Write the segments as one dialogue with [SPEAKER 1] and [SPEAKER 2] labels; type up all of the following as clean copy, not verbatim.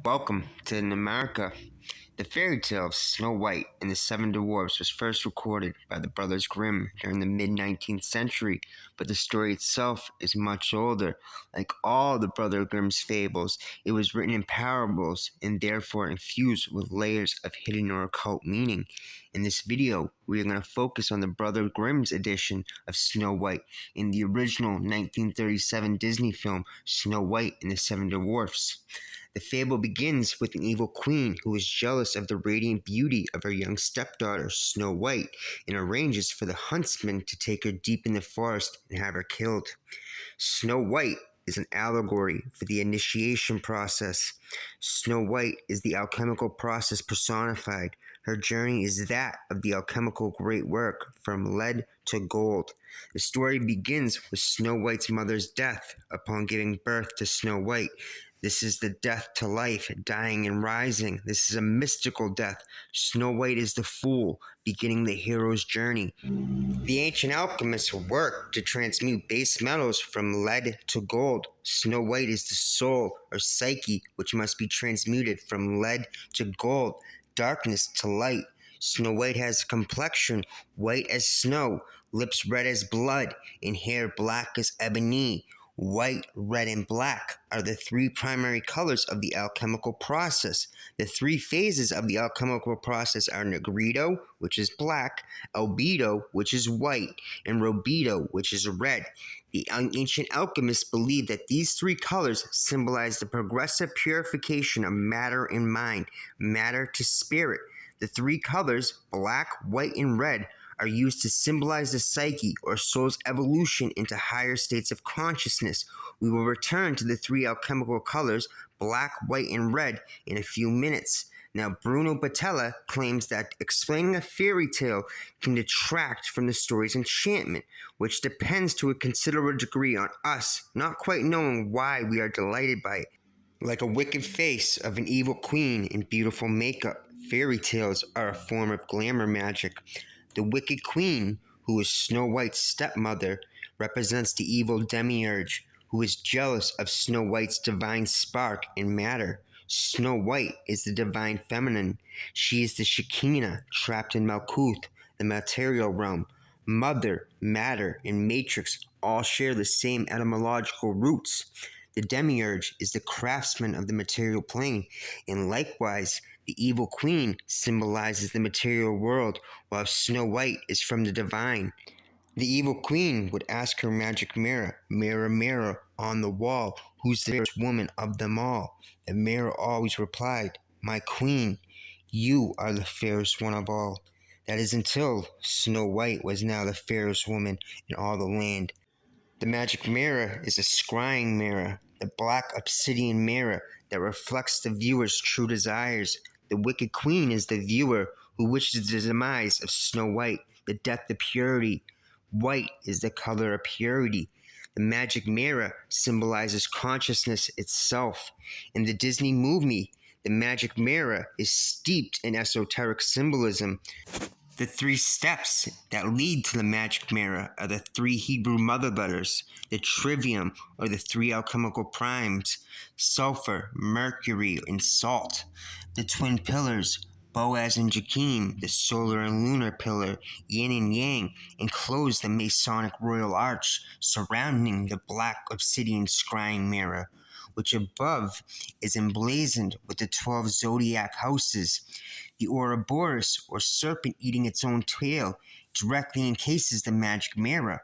[SPEAKER 1] Welcome to Amuraka. The Fairytale of Snow White and the Seven Dwarfs was first recorded by the Brothers Grimm during the mid-19th century, but the story itself is much older. Like all the Brother Grimm's fables, it was written in parables and therefore infused with layers of hidden or occult meaning. In this video, we are going to focus on the Brother Grimm's edition of Snow White in the original 1937 Disney film Snow White and the Seven Dwarfs. The fable begins with an evil queen who is jealous of the radiant beauty of her young stepdaughter, Snow White, and arranges for the huntsman to take her deep in the forest and have her killed. Snow White is an allegory for the initiation process. Snow White is the alchemical process personified. Her journey is that of the alchemical great work from lead to gold. The story begins with Snow White's mother's death upon giving birth to Snow White. This is the death to life, dying and rising. This is a mystical death. Snow White is the fool, beginning the hero's journey. The ancient alchemists worked to transmute base metals from lead to gold. Snow White is the soul, or psyche, which must be transmuted from lead to gold, darkness to light. Snow White has a complexion white as snow, lips red as blood, and hair black as ebony. White, red, and black are the three primary colors of the alchemical process. The three phases of the alchemical process are Nigredo, which is black, Albedo, which is white, and Rubedo, which is red. The ancient alchemists believed that these three colors symbolize the progressive purification of matter and mind, matter to spirit. The three colors, black, white, and red, are used to symbolize the psyche or soul's evolution into higher states of consciousness. We will return to the three alchemical colors, black, white, and red, in a few minutes. Now, Bruno Batella claims that explaining a fairy tale can detract from the story's enchantment, which depends to a considerable degree on us not quite knowing why we are delighted by it. Like a wicked face of an evil queen in beautiful makeup, fairy tales are a form of glamour magic. The wicked queen, who is Snow White's stepmother, represents the evil demiurge, who is jealous of Snow White's divine spark and matter. Snow White is the divine feminine. She is the Shekinah, trapped in Malkuth, the material realm. Mother, matter, and matrix all share the same etymological roots. The demiurge is the craftsman of the material plane, and likewise, the evil queen symbolizes the material world, while Snow White is from the divine. The evil queen would ask her magic mirror, "Mirror, mirror on the wall, who's the fairest woman of them all?" The mirror always replied, "My queen, you are the fairest one of all." That is until Snow White was now the fairest woman in all the land. The magic mirror is a scrying mirror, the black obsidian mirror that reflects the viewer's true desires. The wicked queen is the viewer who wishes the demise of Snow White, the death of purity. White is the color of purity. The magic mirror symbolizes consciousness itself. In the Disney movie, the magic mirror is steeped in esoteric symbolism. The three steps that lead to the magic mirror are the three Hebrew mother letters, the trivium, or the three alchemical primes, sulfur, mercury, and salt. The twin pillars, Boaz and Jachim, the solar and lunar pillar, yin and yang, enclose the Masonic royal arch surrounding the black obsidian scrying mirror, which above is emblazoned with the 12 zodiac houses. The Ouroboros, or serpent eating its own tail, directly encases the magic mirror.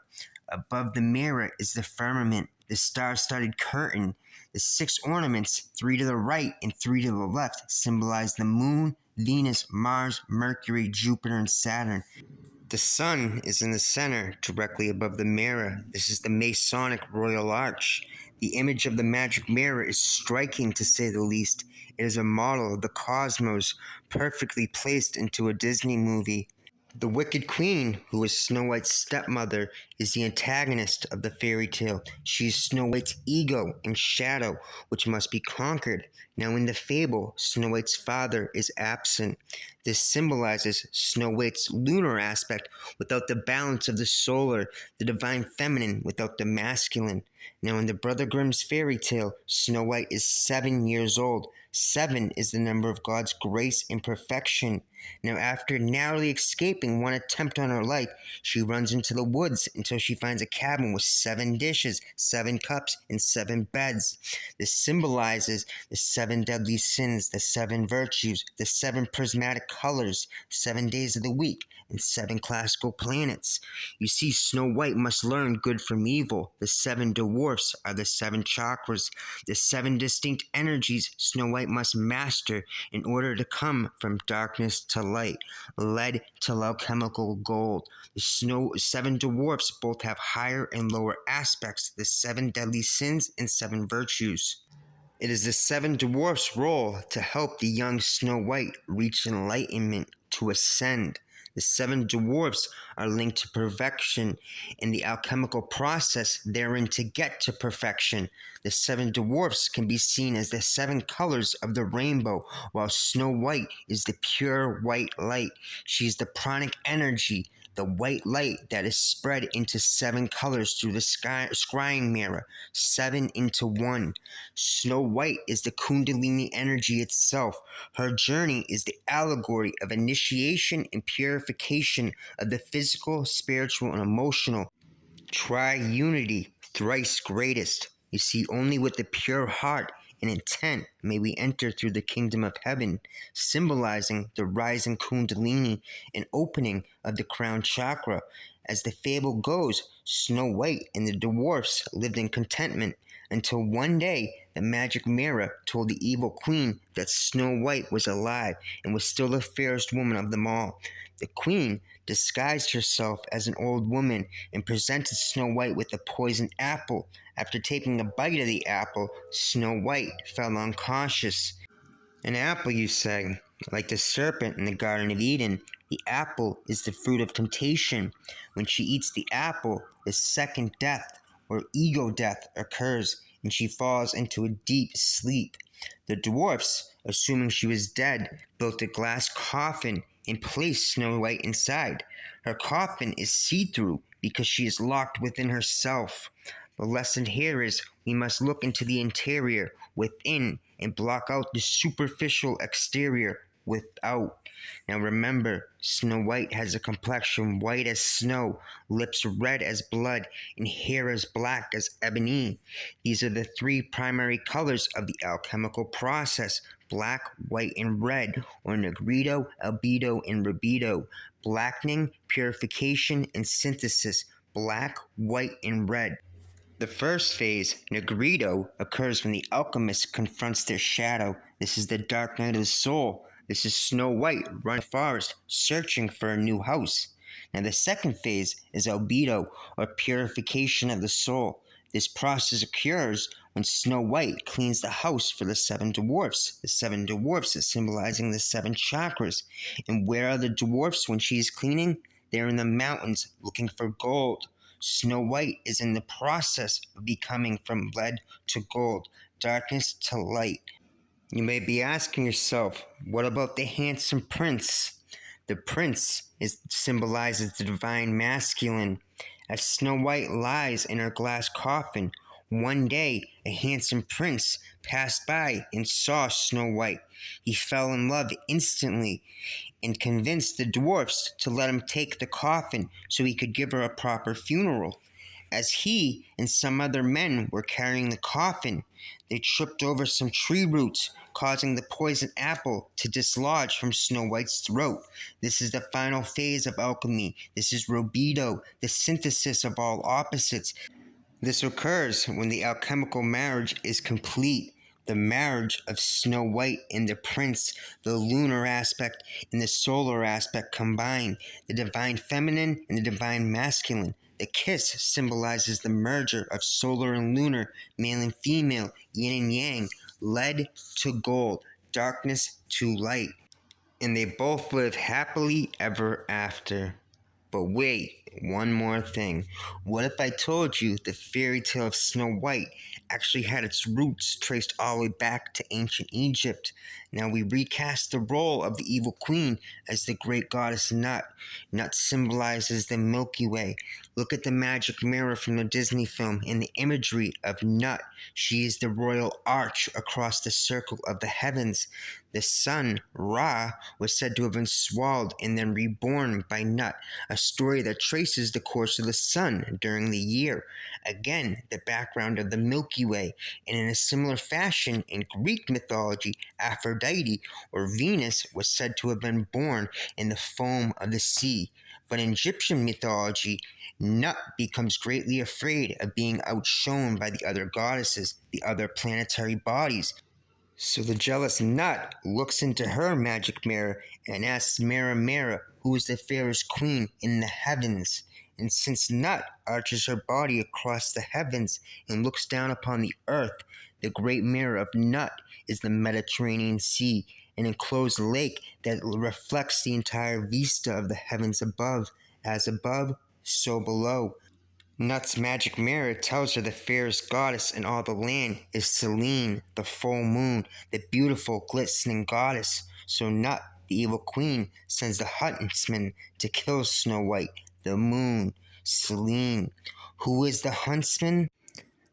[SPEAKER 1] Above the mirror is the firmament, the star-studded curtain. The 6 ornaments, 3 to the right and 3 to the left, symbolize the moon, Venus, Mars, Mercury, Jupiter, and Saturn. The sun is in the center, directly above the mirror. This is the Masonic royal arch. The image of the magic mirror is striking, to say the least. It is a model of the cosmos, perfectly placed into a Disney movie. The wicked queen, who is Snow White's stepmother, is the antagonist of the fairy tale. She is Snow White's ego and shadow, which must be conquered. Now, in the fable, Snow White's father is absent. This symbolizes Snow White's lunar aspect without the balance of the solar, the divine feminine without the masculine. Now, in the Brother Grimm's fairy tale, Snow White is 7 years old. 7 is the number of God's grace and perfection. Now, after narrowly escaping one attempt on her life, she runs into the woods until she finds a cabin with 7 dishes, 7 cups, and 7 beds. This symbolizes the 7 deadly sins, the 7 virtues, the 7 prismatic colors, 7 days of the week, and 7 classical planets. You see, Snow White must learn good from evil. The 7 dwarfs are the 7 chakras, the 7 distinct energies Snow White must master in order to come from darkness to light, lead to alchemical gold. The 7 dwarfs both have higher and lower aspects, the 7 deadly sins and 7 virtues. It is the 7 dwarfs' role to help the young Snow White reach enlightenment, to ascend. The 7 dwarfs are linked to perfection in the alchemical process therein to get to perfection. The 7 dwarfs can be seen as the 7 colors of the rainbow, while Snow White is the pure white light. She is the pranic energy, the white light that is spread into 7 colors through the scrying mirror, 7 into 1. Snow White is the Kundalini energy itself. Her journey is the allegory of initiation and purification of the physical, spiritual, and emotional. Tri-unity, thrice greatest. You see, only with the pure heart and intent may we enter through the kingdom of heaven, symbolizing the rising Kundalini and opening of the crown chakra. As the fable goes, Snow White and the dwarfs lived in contentment until one day the magic mirror told the evil queen that Snow White was alive and was still the fairest woman of them all. The queen disguised herself as an old woman and presented Snow White with a poisoned apple. After taking a bite of the apple, Snow White fell unconscious. An apple, you say? Like the serpent in the Garden of Eden, the apple is the fruit of temptation. When she eats the apple, the second death, or ego death, occurs, and she falls into a deep sleep. The dwarfs, assuming she was dead, built a glass coffin and placed Snow White inside. Her coffin is see-through because she is locked within herself. The lesson here is we must look into the interior, within, and block out the superficial exterior, without. Now remember, Snow White has a complexion white as snow, lips red as blood, and hair as black as ebony. These are the 3 primary colors of the alchemical process: black, white, and red, or Nigredo, Albedo, and Rubedo. Blackening, purification, and synthesis: black, white, and red. The first phase, Nigredo, occurs when the alchemist confronts their shadow. This is the dark night of the soul. This is Snow White running the forest, searching for a new house. Now the second phase is Albedo, or purification of the soul. This process occurs when Snow White cleans the house for the 7 dwarfs. The 7 dwarfs is symbolizing the 7 chakras. And where are the dwarfs when she is cleaning? They're in the mountains looking for gold. Snow White is in the process of becoming from lead to gold, darkness to light. You may be asking yourself, what about the handsome prince? The prince symbolizes the divine masculine. As Snow White lies in her glass coffin, one day a handsome prince passed by and saw Snow White. He fell in love instantly and convinced the dwarfs to let him take the coffin so he could give her a proper funeral. As he and some other men were carrying the coffin, they tripped over some tree roots, causing the poison apple to dislodge from Snow White's throat. This is the final phase of alchemy. This is Rubedo, the synthesis of all opposites. This occurs when the alchemical marriage is complete. The marriage of Snow White and the prince, the lunar aspect and the solar aspect combine, the divine feminine and the divine masculine. The kiss symbolizes the merger of solar and lunar, male and female, yin and yang, lead to gold, darkness to light. And they both live happily ever after. But wait, one more thing. What if I told you the fairy tale of Snow White actually had its roots traced all the way back to ancient Egypt? Now we recast the role of the evil queen as the great goddess Nut. Nut symbolizes the Milky Way. Look at the magic mirror from the Disney film in the imagery of Nut. She is the royal arch across the circle of the heavens. The sun, Ra, was said to have been swallowed and then reborn by Nut, a story that traces the course of the sun during the year. Again, the background of the Milky Way, and in a similar fashion in Greek mythology, Aphrodite, or Venus, was said to have been born in the foam of the sea. But in Egyptian mythology, Nut becomes greatly afraid of being outshone by the other goddesses, the other planetary bodies. So the jealous Nut looks into her magic mirror and asks Mirror, Mirror, who is the fairest queen in the heavens? And since Nut arches her body across the heavens and looks down upon the earth, the great mirror of Nut is the Mediterranean Sea, an enclosed lake that reflects the entire vista of the heavens above. As above, so below. Nut's magic mirror tells her the fairest goddess in all the land is Selene, the full moon, the beautiful, glistening goddess. So Nut, the evil queen, sends the huntsman to kill Snow White, the moon, Selene. Who is the huntsman?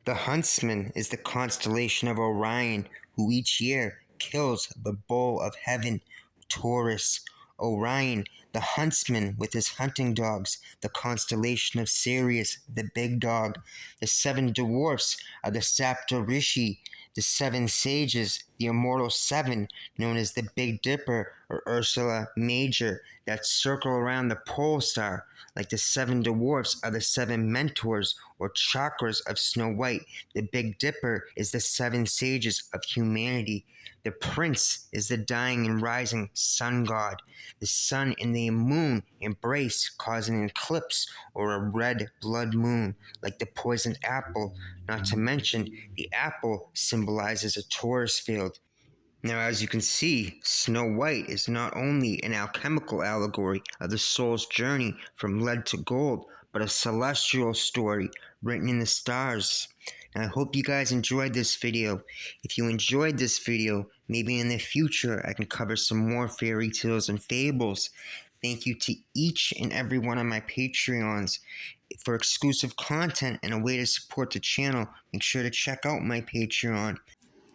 [SPEAKER 1] The huntsman is the constellation of Orion, who each year kills the bull of heaven, Taurus. Orion, the huntsman with his hunting dogs, the constellation of Sirius, the big dog. The seven dwarfs are the Saptarishi, the seven sages, the immortal seven, known as the Big Dipper or Ursula Major, that circle around the pole star. Like the seven dwarfs are the seven mentors or chakras of Snow White. The Big Dipper is the seven sages of humanity. The prince is the dying and rising sun god. The sun and the moon embrace, causing an eclipse or a red blood moon, like the poisoned apple. Not to mention, the apple symbolizes a Taurus field. Now, as you can see, Snow White is not only an alchemical allegory of the soul's journey from lead to gold, but a celestial story written in the stars. Now, I hope you guys enjoyed this video. If you enjoyed this video, maybe in the future I can cover some more fairy tales and fables. Thank you to each and every one of my Patreons. For exclusive content and a way to support the channel, make sure to check out my Patreon.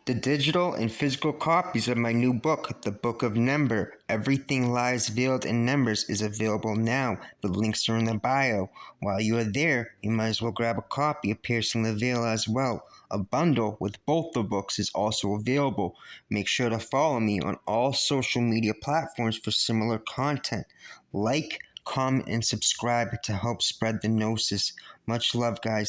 [SPEAKER 1] The digital and physical copies of my new book, The Book of Number, Everything Lies Veiled in Numbers, is available now. The links are in the bio. While you are there, you might as well grab a copy of Piercing the Veil as well. A bundle with both the books is also available. Make sure to follow me on all social media platforms for similar content. Like, comment, and subscribe to help spread the gnosis. Much love, guys.